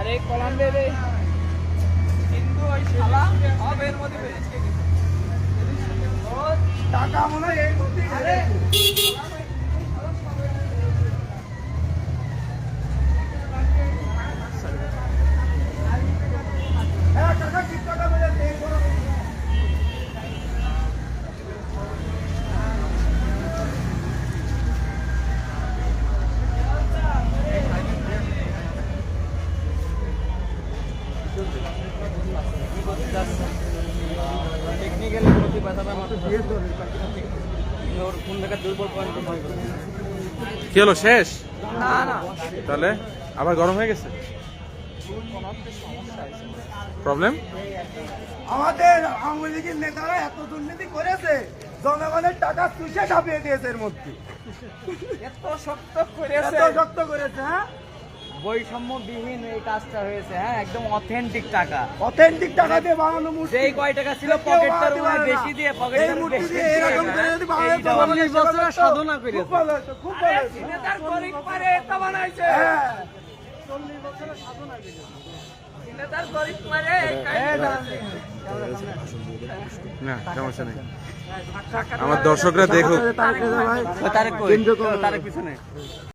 আরে কলাম্বে রে হিন্দু ওই শালা সব এর মধ্যে বেরিয়েছে ও টাকা মনে হয় এর মধ্যে আরে হ্যাঁ টাকা কি টাকা বেরিয়েছে এই বড় টেকনিক্যালি প্রতি বাধাটা মাত্র দিয়ে ওর কোন জায়গা দুর্বল পয়েন্ট কি হলো শেষ? না না তাহলে আবার গরম হয়ে গেছে? প্রবলেম? আমাদের আওয়ামী লীগের নেতারা এত দুর্নীতি করেছে, জনগণের টাকা চুষে ছাপিয়ে দিয়েছে এর মধ্যে। এত শক্ত করেছে এত শক্ত করেছে, হ্যাঁ বৈষম্যবিহীন এই কাজটা হয়েছে। হ্যাঁ একদম অথেন্টিক টাকা, অথেন্টিক টাকা দিয়ে বানানো মূর্তি। যেই কয় টাকা ছিল পকেটটার উপরে বেশি দিয়ে এই পকেটটার মূর্তি বেশি দিয়ে এরকম করে যদি বাংলাদেশ এই জনগণের সেবা বছরের করতো, সাধনা করেছে। খুব ভালো হতো, খুব ভালো হতো। নেতার গরিব পারে এটা বানাইছে। হ্যাঁ নেতার গরিব পারে না সমস্যা নেই, আমার দর্শকরা দেখুক। তারেক পিছনে